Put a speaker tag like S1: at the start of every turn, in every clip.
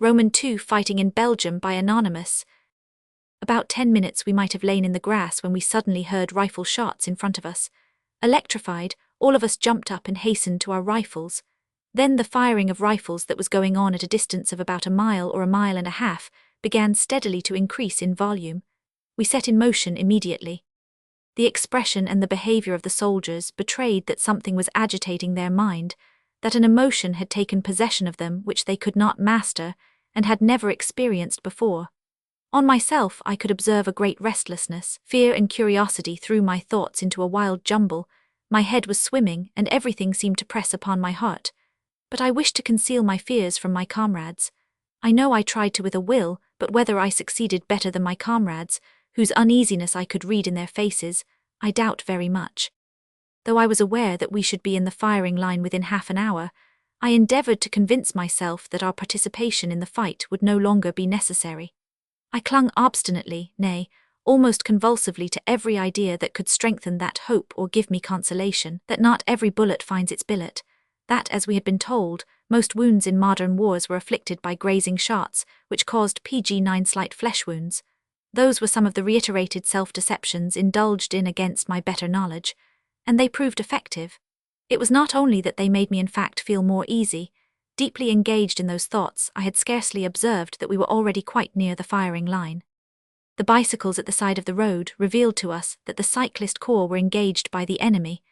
S1: Roman II fighting in Belgium by Anonymous. About 10 minutes we might have lain in the grass when we suddenly heard rifle shots in front of us. Electrified, all of us jumped up and hastened to our rifles. Then the firing of rifles that was going on at a distance of about a mile or a mile and a half began steadily to increase in volume. We set in motion immediately. The expression and the behavior of the soldiers betrayed that something was agitating their mind, that an emotion had taken possession of them which they could not master and had never experienced before. On myself I could observe a great restlessness. Fear and curiosity threw my thoughts into a wild jumble. My head was swimming, and everything seemed to press upon my heart. But I wished to conceal my fears from my comrades. I know I tried to with a will, but whether I succeeded better than my comrades, whose uneasiness I could read in their faces, I doubt very much. Though I was aware that we should be in the firing line within half an hour, I endeavored to convince myself that our participation in the fight would no longer be necessary. I clung obstinately, nay, almost convulsively to every idea that could strengthen that hope or give me consolation, that not every bullet finds its billet, that, as we had been told, most wounds in modern wars were afflicted by grazing shots, which caused PG9 slight flesh wounds. Those were some of the reiterated self-deceptions indulged in against my better knowledge, and they proved effective. It was not only that they made me in fact feel more easy. Deeply engaged in those thoughts, I had scarcely observed that we were already quite near the firing line. The bicycles at the side of the road revealed to us that the cyclist corps were engaged by the enemy.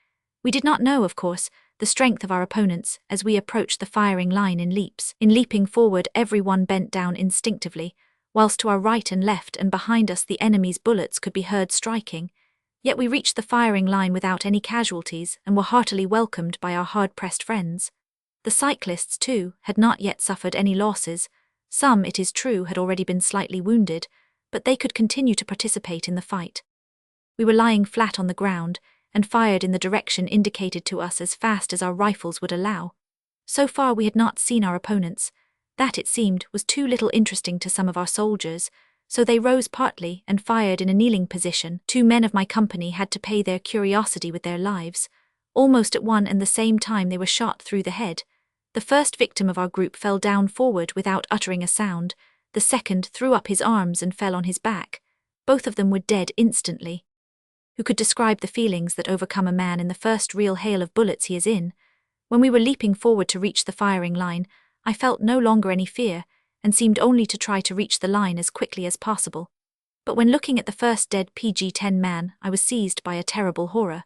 S1: We did not know, of course, the strength of our opponents as we approached the firing line in leaps. In leaping forward, everyone bent down instinctively, whilst to our right and left and behind us the enemy's bullets could be heard striking. Yet we reached the firing line without any casualties and were heartily welcomed by our hard-pressed friends. The cyclists, too, had not yet suffered any losses. Some, it is true, had already been slightly wounded, but they could continue to participate in the fight. We were lying flat on the ground and fired in the direction indicated to us as fast as our rifles would allow. So far we had not seen our opponents. That, it seemed, was too little interesting to some of our soldiers, so they rose partly and fired in a kneeling position. 2 men of my company had to pay their curiosity with their lives. Almost at one and the same time they were shot through the head. The first victim of our group fell down forward without uttering a sound. The second threw up his arms and fell on his back. Both of them were dead instantly. Who could describe the feelings that overcome a man in the first real hail of bullets he is in? When we were leaping forward to reach the firing line, I felt no longer any fear, and seemed only to try to reach the line as quickly as possible. But when looking at the first dead PG-10 man, I was seized by a terrible horror.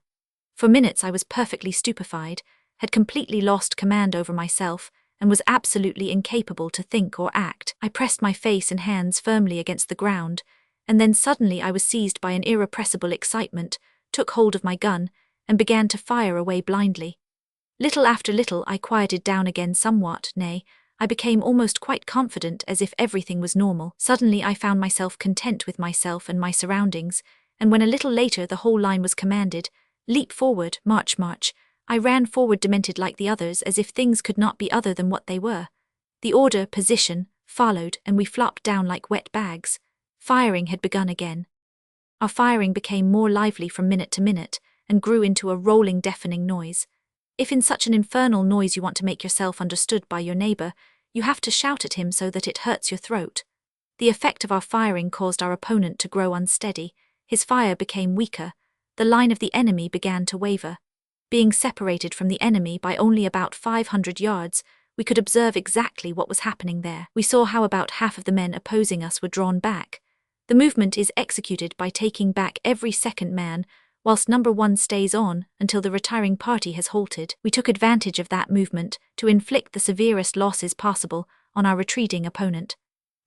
S1: For minutes I was perfectly stupefied, had completely lost command over myself, and was absolutely incapable to think or act. I pressed my face and hands firmly against the ground, and then suddenly I was seized by an irrepressible excitement, took hold of my gun, and began to fire away blindly. Little after little I quieted down again somewhat, nay, I became almost quite confident as if everything was normal. Suddenly I found myself content with myself and my surroundings, and when a little later the whole line was commanded, "Leap forward, march, march," I ran forward demented like the others as if things could not be other than what they were. The order, position, followed, and we flopped down like wet bags. Firing had begun again. Our firing became more lively from minute to minute, and grew into a rolling, deafening noise. If in such an infernal noise you want to make yourself understood by your neighbour, you have to shout at him so that it hurts your throat. The effect of our firing caused our opponent to grow unsteady. His fire became weaker. The line of the enemy began to waver. Being separated from the enemy by only about 500 yards, we could observe exactly what was happening there. We saw how about half of the men opposing us were drawn back. The movement is executed by taking back every second man, whilst number 1 stays on until the retiring party has halted. We took advantage of that movement to inflict the severest losses possible on our retreating opponent.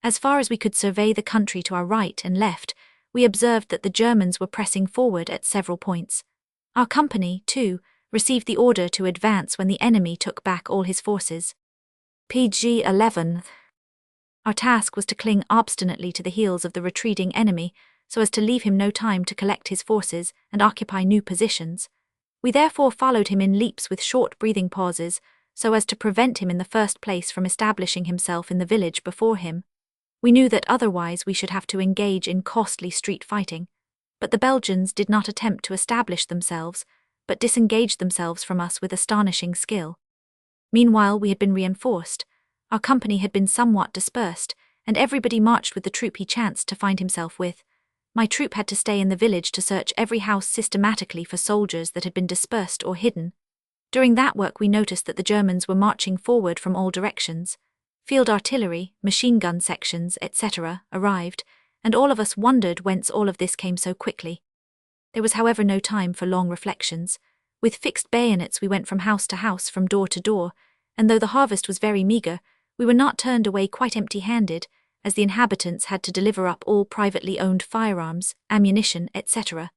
S1: As far as we could survey the country to our right and left, we observed that the Germans were pressing forward at several points. Our company, too, received the order to advance when the enemy took back all his forces. PG-11. Our task was to cling obstinately to the heels of the retreating enemy, so as to leave him no time to collect his forces and occupy new positions. We therefore followed him in leaps with short breathing pauses, so as to prevent him in the first place from establishing himself in the village before him. We knew that otherwise we should have to engage in costly street fighting, but the Belgians did not attempt to establish themselves, but disengaged themselves from us with astonishing skill. Meanwhile we had been reinforced. Our company had been somewhat dispersed, and everybody marched with the troop he chanced to find himself with. My troop had to stay in the village to search every house systematically for soldiers that had been dispersed or hidden. During that work we noticed that the Germans were marching forward from all directions. Field artillery, machine gun sections, etc., arrived, and all of us wondered whence all of this came so quickly. There was however no time for long reflections. With fixed bayonets we went from house to house, from door to door, and though the harvest was very meagre, we were not turned away quite empty-handed, as the inhabitants had to deliver up all privately owned firearms, ammunition, etc.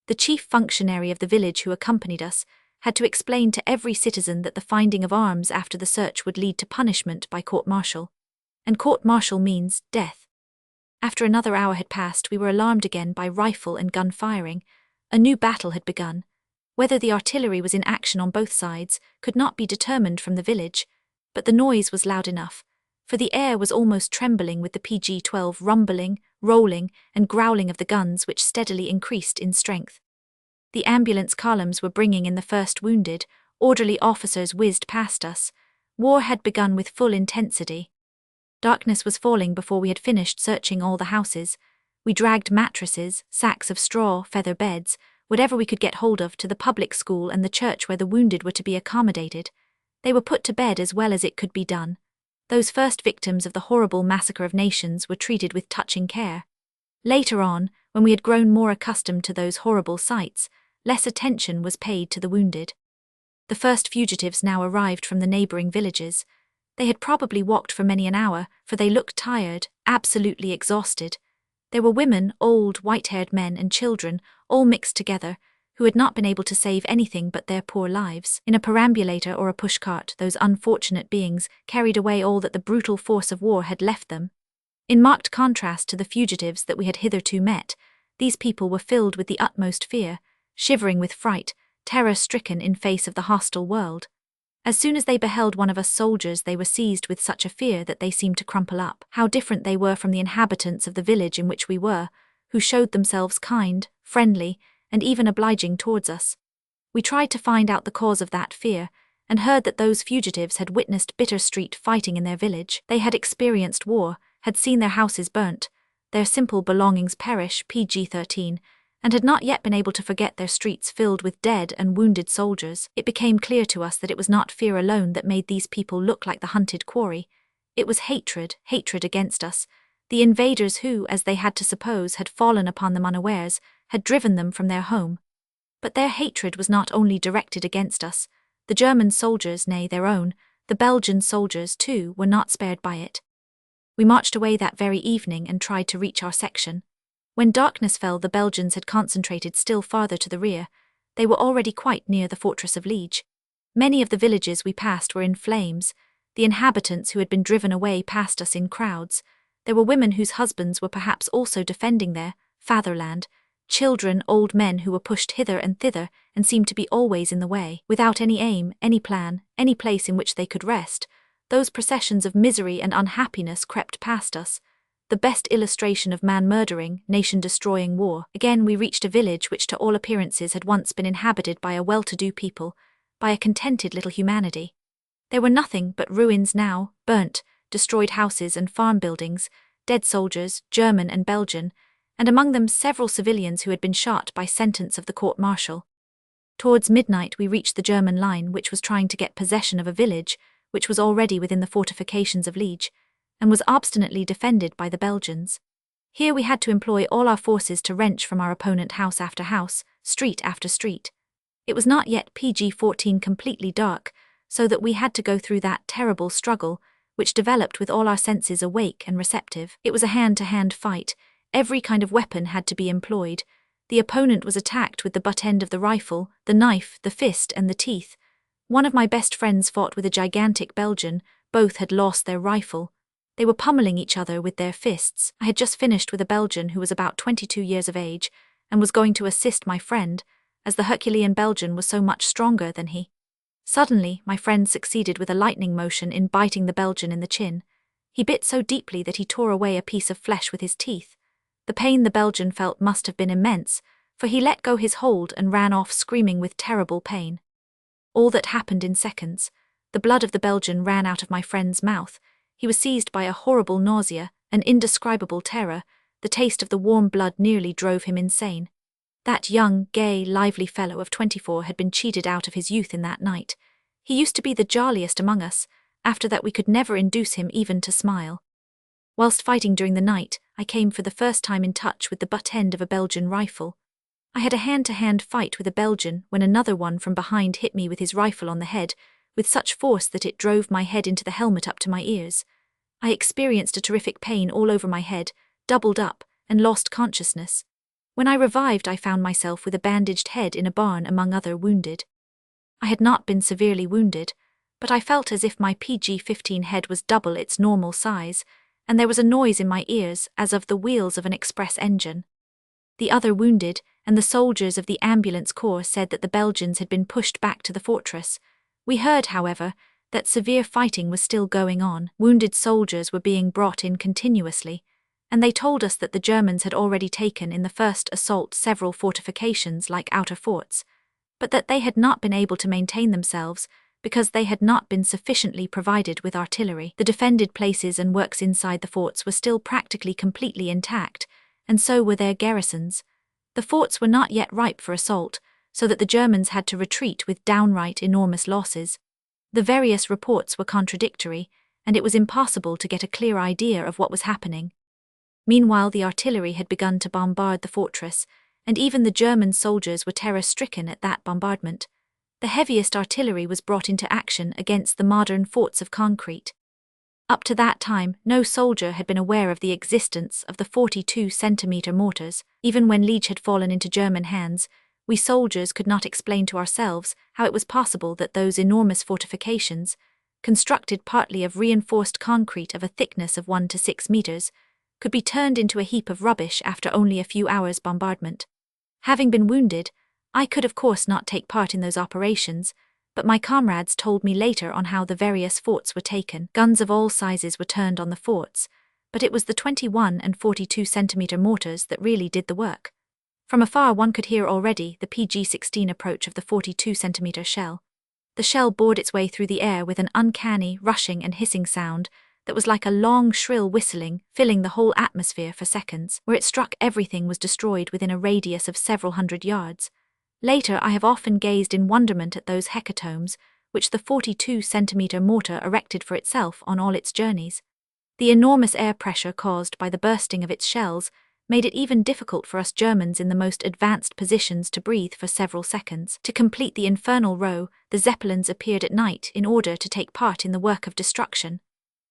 S1: The chief functionary of the village who accompanied us had to explain to every citizen that the finding of arms after the search would lead to punishment by court-martial. And court-martial means death. After another hour had passed, we were alarmed again by rifle and gun firing. A new battle had begun. Whether the artillery was in action on both sides could not be determined from the village, but the noise was loud enough, for the air was almost trembling with the PG-12 rumbling, rolling, and growling of the guns, which steadily increased in strength. The ambulance columns were bringing in the first wounded, orderly officers whizzed past us. War had begun with full intensity. Darkness was falling before we had finished searching all the houses. We dragged mattresses, sacks of straw, feather beds, whatever we could get hold of, to the public school and the church where the wounded were to be accommodated. They were put to bed as well as it could be done. Those first victims of the horrible massacre of nations were treated with touching care. Later on, when we had grown more accustomed to those horrible sights, less attention was paid to the wounded. The first fugitives now arrived from the neighboring villages. They had probably walked for many an hour, for they looked tired, absolutely exhausted. There were women, old, white-haired men and children, all mixed together, who had not been able to save anything but their poor lives. In a perambulator or a pushcart, those unfortunate beings carried away all that the brutal force of war had left them. In marked contrast to the fugitives that we had hitherto met, these people were filled with the utmost fear, shivering with fright, terror-stricken in face of the hostile world. As soon as they beheld one of us soldiers, they were seized with such a fear that they seemed to crumple up. How different they were from the inhabitants of the village in which we were, who showed themselves kind, friendly, and even obliging towards us. We tried to find out the cause of that fear, and heard that those fugitives had witnessed bitter street fighting in their village. They had experienced war, had seen their houses burnt, their simple belongings perish, PG-13, and had not yet been able to forget their streets filled with dead and wounded soldiers. It became clear to us that it was not fear alone that made these people look like the hunted quarry. It was hatred against us, the invaders who, as they had to suppose, had fallen upon them unawares, had driven them from their home. But their hatred was not only directed against us. The German soldiers, nay, their own, the Belgian soldiers too, were not spared by it. We marched away that very evening and tried to reach our section. When darkness fell, the Belgians had concentrated still farther to the rear. They were already quite near the fortress of Liege. Many of the villages we passed were in flames. The inhabitants who had been driven away passed us in crowds. There were women whose husbands were perhaps also defending their fatherland, children, old men who were pushed hither and thither and seemed to be always in the way, without any aim, any plan, any place in which they could rest. Those processions of misery and unhappiness crept past us. The best illustration of man-murdering, nation-destroying war. Again we reached a village which to all appearances had once been inhabited by a well-to-do people, by a contented little humanity. There were nothing but ruins now, burnt, destroyed houses and farm buildings, dead soldiers, German and Belgian, and among them several civilians who had been shot by sentence of the court-martial. Towards midnight we reached the German line, which was trying to get possession of a village which was already within the fortifications of Liege, and was obstinately defended by the Belgians. Here we had to employ all our forces to wrench from our opponent house after house, street after street. It was not yet PG-14 completely dark, so that we had to go through that terrible struggle, which developed with all our senses awake and receptive. It was a hand-to-hand fight. Every kind of weapon had to be employed. The opponent was attacked with the butt end of the rifle, the knife, the fist, and the teeth. One of my best friends fought with a gigantic Belgian. Both had lost their rifle. They were pummeling each other with their fists. I had just finished with a Belgian who was about 22 years of age, and was going to assist my friend, as the Herculean Belgian was so much stronger than he. Suddenly, my friend succeeded with a lightning motion in biting the Belgian in the chin. He bit so deeply that he tore away a piece of flesh with his teeth. The pain the Belgian felt must have been immense, for he let go his hold and ran off screaming with terrible pain. All that happened in seconds. The blood of the Belgian ran out of my friend's mouth. He was seized by a horrible nausea, an indescribable terror. The taste of the warm blood nearly drove him insane. That young, gay, lively fellow of 24 had been cheated out of his youth in that night. He used to be the jolliest among us. After that we could never induce him even to smile. Whilst fighting during the night, I came for the first time in touch with the butt end of a Belgian rifle. I had a hand-to-hand fight with a Belgian when another one from behind hit me with his rifle on the head, with such force that it drove my head into the helmet up to my ears. I experienced a terrific pain all over my head, doubled up, and lost consciousness. When I revived, I found myself with a bandaged head in a barn among other wounded. I had not been severely wounded, but I felt as if my PG-15 head was double its normal size, and there was a noise in my ears as of the wheels of an express engine. The other wounded and the soldiers of the ambulance corps said that the Belgians had been pushed back to the fortress. We heard, however, that severe fighting was still going on. Wounded soldiers were being brought in continuously, and they told us that the Germans had already taken in the first assault several fortifications like outer forts, but that they had not been able to maintain themselves because they had not been sufficiently provided with artillery. The defended places and works inside the forts were still practically completely intact, and so were their garrisons. The forts were not yet ripe for assault, so that the Germans had to retreat with downright enormous losses. The various reports were contradictory, and it was impossible to get a clear idea of what was happening. Meanwhile, the artillery had begun to bombard the fortress, and even the German soldiers were terror-stricken at that bombardment. The heaviest artillery was brought into action against the modern forts of concrete. Up to that time, no soldier had been aware of the existence of the 42-centimeter mortars. Even when Liege had fallen into German hands, we soldiers could not explain to ourselves how it was possible that those enormous fortifications, constructed partly of reinforced concrete of a thickness of 1 to 6 meters, could be turned into a heap of rubbish after only a few hours' bombardment. Having been wounded, I could of course not take part in those operations, but my comrades told me later on how the various forts were taken. Guns of all sizes were turned on the forts, but it was the 21 and 42-centimeter mortars that really did the work. From afar one could hear already the PG-16 approach of the 42-centimeter shell. The shell bored its way through the air with an uncanny, rushing and hissing sound that was like a long, shrill whistling, filling the whole atmosphere for seconds. Where it struck, everything was destroyed within a radius of several hundred yards. Later, I have often gazed in wonderment at those hecatombs which the 42-centimeter mortar erected for itself on all its journeys. The enormous air pressure caused by the bursting of its shells made it even difficult for us Germans in the most advanced positions to breathe for several seconds. To complete the infernal row, the Zeppelins appeared at night in order to take part in the work of destruction.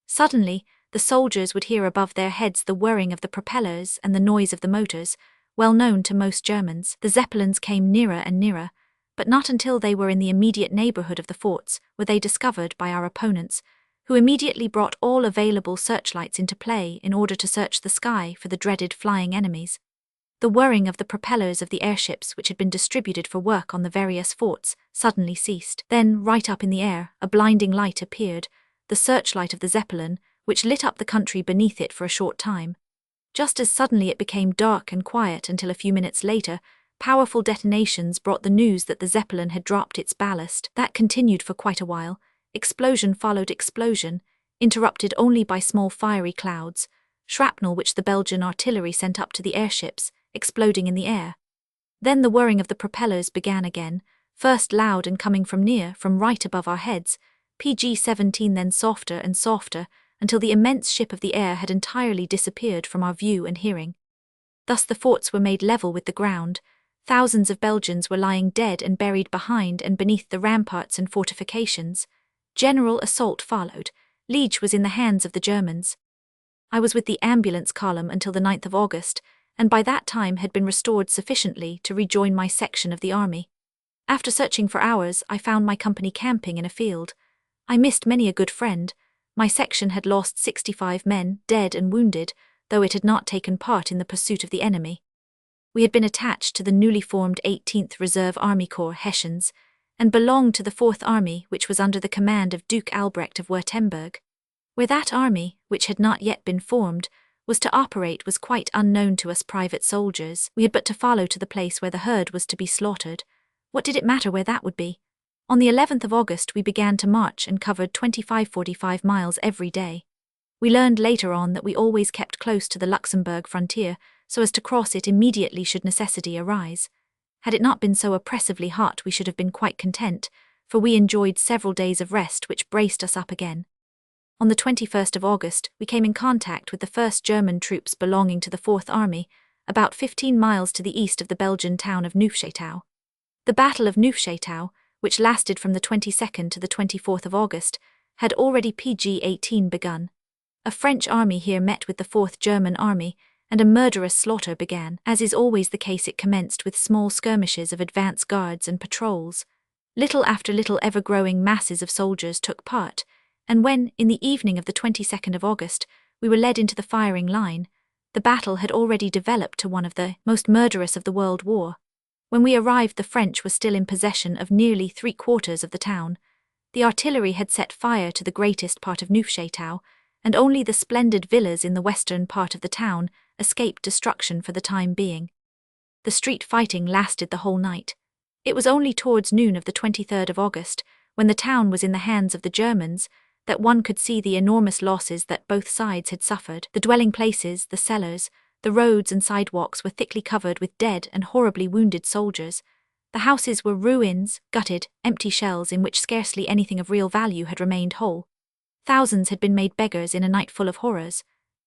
S1: Suddenly, the soldiers would hear above their heads the whirring of the propellers and the noise of the motors, well known to most Germans. The Zeppelins came nearer and nearer, but not until they were in the immediate neighborhood of the forts were they discovered by our opponents, who immediately brought all available searchlights into play in order to search the sky for the dreaded flying enemies. The whirring of the propellers of the airships which had been distributed for work on the various forts suddenly ceased. Then, right up in the air, a blinding light appeared, the searchlight of the Zeppelin, which lit up the country beneath it for a short time. Just as suddenly it became dark and quiet until a few minutes later, powerful detonations brought the news that the Zeppelin had dropped its ballast. That continued for quite a while. Explosion followed explosion, interrupted only by small fiery clouds, shrapnel which the Belgian artillery sent up to the airships, exploding in the air. Then the whirring of the propellers began again, first loud and coming from near, from right above our heads, PG-17 then softer and softer, until the immense ship of the air had entirely disappeared from our view and hearing. Thus the forts were made level with the ground. Thousands of Belgians were lying dead and buried behind and beneath the ramparts and fortifications. General assault followed. Liege was in the hands of the Germans. I was with the ambulance column until the 9th of August, and by that time had been restored sufficiently to rejoin my section of the army. After searching for hours, I found my company camping in a field. I missed many a good friend. My section had lost 65 men, dead and wounded, though it had not taken part in the pursuit of the enemy. We had been attached to the newly formed 18th Reserve Army Corps Hessians, and belonged to the 4th Army, which was under the command of Duke Albrecht of Württemberg. Where that army, which had not yet been formed, was to operate was quite unknown to us private soldiers. We had but to follow to the place where the herd was to be slaughtered. What did it matter where that would be? On the 11th of August we began to march and covered 25-45 miles every day. We learned later on that we always kept close to the Luxembourg frontier so as to cross it immediately should necessity arise. Had it not been so oppressively hot, we should have been quite content, for we enjoyed several days of rest which braced us up again. On the 21st of August, we came in contact with the first German troops belonging to the Fourth Army, about 15 miles to the east of the Belgian town of Neufchâteau. The Battle of Neufchâteau, which lasted from the 22nd to the 24th of August, had already PG-18 begun. A French army here met with the Fourth German Army, and a murderous slaughter began. As is always the case, it commenced with small skirmishes of advance guards and patrols. Little after little, ever-growing masses of soldiers took part, and when, in the evening of the 22nd of August, we were led into the firing line, the battle had already developed to one of the most murderous of the World War. When we arrived, the French were still in possession of nearly 3/4 of the town. The artillery had set fire to the greatest part of Neufchâteau, and only the splendid villas in the western part of the town escaped destruction for the time being. The street fighting lasted the whole night. It was only towards noon of the 23rd of August, when the town was in the hands of the Germans, that one could see the enormous losses that both sides had suffered. The dwelling places, the cellars, the roads and sidewalks were thickly covered with dead and horribly wounded soldiers. The houses were ruins, gutted, empty shells in which scarcely anything of real value had remained whole. Thousands had been made beggars in a night full of horrors.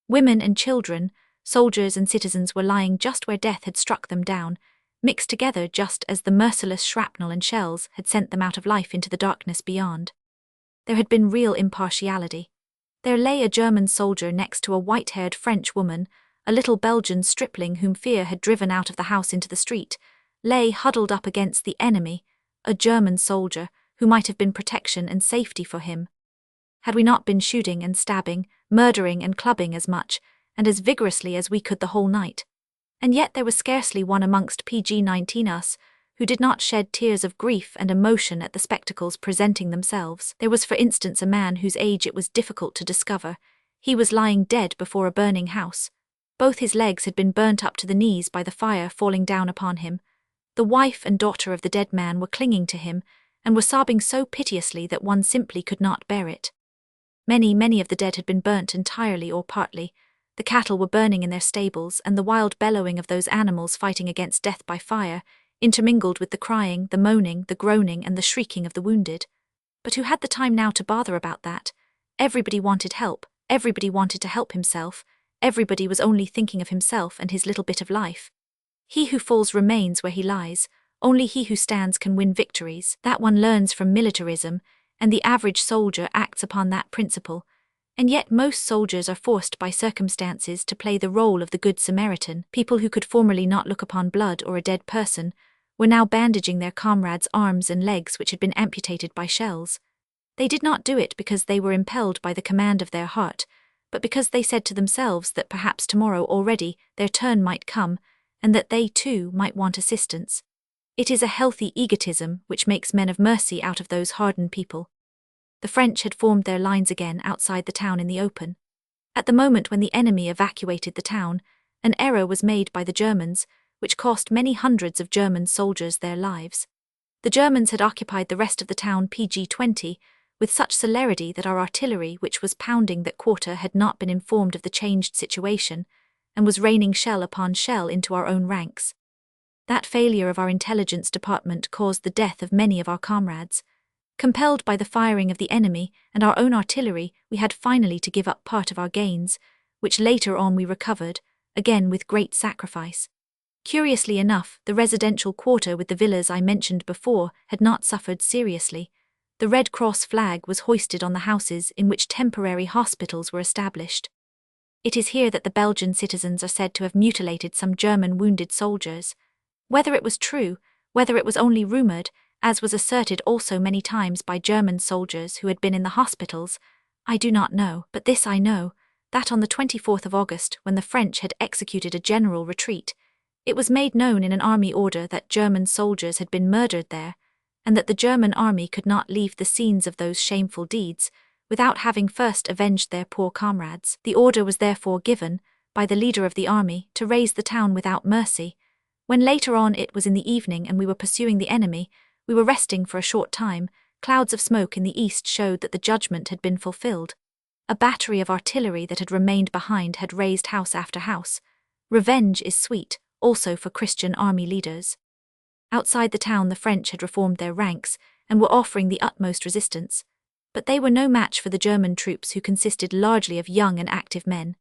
S1: Women and children, soldiers and citizens were lying just where death had struck them down, mixed together just as the merciless shrapnel and shells had sent them out of life into the darkness beyond. There had been real impartiality. There lay a German soldier next to a white-haired French woman, a little Belgian stripling whom fear had driven out of the house into the street, lay huddled up against the enemy, a German soldier who might have been protection and safety for him. Had we not been shooting and stabbing, murdering and clubbing as much, and as vigorously as we could the whole night? And yet there was scarcely one amongst PG-19 us who did not shed tears of grief and emotion at the spectacles presenting themselves. There was, for instance, a man whose age it was difficult to discover. He was lying dead before a burning house. Both his legs had been burnt up to the knees by the fire falling down upon him. The wife and daughter of the dead man were clinging to him, and were sobbing so piteously that one simply could not bear it. Many of the dead had been burnt entirely or partly. The cattle were burning in their stables, and the wild bellowing of those animals fighting against death by fire intermingled with the crying, the moaning, the groaning, and the shrieking of the wounded. But who had the time now to bother about that? Everybody wanted help, everybody wanted to help himself, everybody was only thinking of himself and his little bit of life. He who falls remains where he lies, only he who stands can win victories. That one learns from militarism, and the average soldier acts upon that principle. And yet most soldiers are forced by circumstances to play the role of the Good Samaritan. People who could formerly not look upon blood or a dead person were now bandaging their comrades' arms and legs which had been amputated by shells. They did not do it because they were impelled by the command of their heart, but because they said to themselves that perhaps tomorrow already their turn might come, and that they too might want assistance. It is a healthy egotism which makes men of mercy out of those hardened people. The French had formed their lines again outside the town in the open. At the moment when the enemy evacuated the town, an error was made by the Germans, which cost many hundreds of German soldiers their lives. The Germans had occupied the rest of the town PG-20 with such celerity that our artillery, which was pounding that quarter, had not been informed of the changed situation, and was raining shell upon shell into our own ranks. That failure of our intelligence department caused the death of many of our comrades. Compelled by the firing of the enemy and our own artillery, we had finally to give up part of our gains, which later on we recovered, again with great sacrifice. Curiously enough, the residential quarter with the villas I mentioned before had not suffered seriously. The Red Cross flag was hoisted on the houses in which temporary hospitals were established. It is here that the Belgian citizens are said to have mutilated some German wounded soldiers. Whether it was true, whether it was only rumoured, as was asserted also many times by German soldiers who had been in the hospitals, I do not know, but this I know, that on the 24th of August, when the French had executed a general retreat, it was made known in an army order that German soldiers had been murdered there, and that the German army could not leave the scenes of those shameful deeds without having first avenged their poor comrades. The order was therefore given, by the leader of the army, to raise the town without mercy. When later on it was in the evening and we were pursuing the enemy, we were resting for a short time, clouds of smoke in the east showed that the judgment had been fulfilled. A battery of artillery that had remained behind had razed house after house. Revenge is sweet, also for Christian army leaders. Outside the town, the French had reformed their ranks and were offering the utmost resistance. But they were no match for the German troops, who consisted largely of young and active men.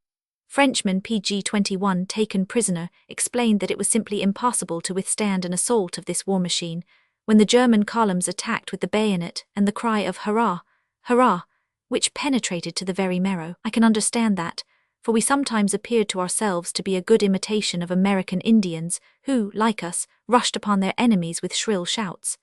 S1: Frenchman PG-21, taken prisoner, explained that it was simply impossible to withstand an assault of this war machine when the German columns attacked with the bayonet and the cry of "Hurrah! Hurrah!" which penetrated to the very marrow. I can understand that, for we sometimes appeared to ourselves to be a good imitation of American Indians who, like us, rushed upon their enemies with shrill shouts.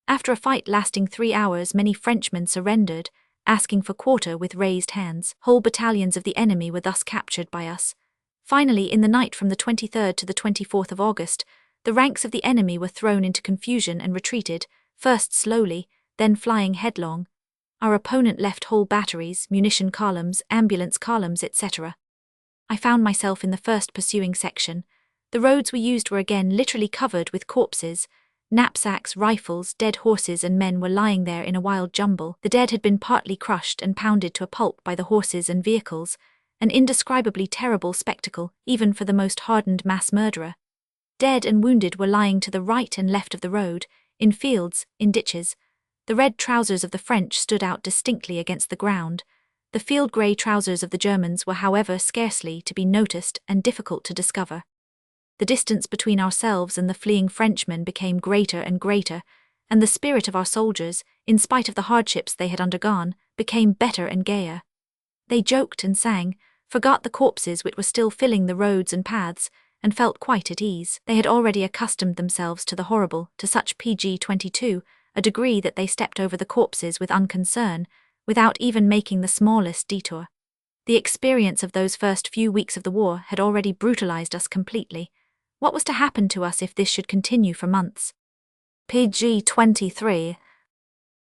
S1: After a fight lasting 3 hours, many Frenchmen surrendered, asking for quarter with raised hands. Whole battalions of the enemy were thus captured by us. Finally, in the night from the 23rd to the 24th of August, the ranks of the enemy were thrown into confusion and retreated, first slowly, then flying headlong. Our opponent left whole batteries, munition columns, ambulance columns, etc. I found myself in the first pursuing section. The roads we used were again literally covered with corpses. Knapsacks, rifles, dead horses and men were lying there in a wild jumble. The dead had been partly crushed and pounded to a pulp by the horses and vehicles, an indescribably terrible spectacle, even for the most hardened mass murderer. Dead and wounded were lying to the right and left of the road, in fields, in ditches. The red trousers of the French stood out distinctly against the ground. The field grey trousers of the Germans were, however, scarcely to be noticed and difficult to discover. The distance between ourselves and the fleeing Frenchmen became greater and greater, and the spirit of our soldiers, in spite of the hardships they had undergone, became better and gayer. They joked and sang, forgot the corpses which were still filling the roads and paths, and felt quite at ease. They had already accustomed themselves to the horrible, to such PG-22, a degree that they stepped over the corpses with unconcern, without even making the smallest detour. The experience of those first few weeks of the war had already brutalized us completely. What was to happen to us if this should continue for months? PG-23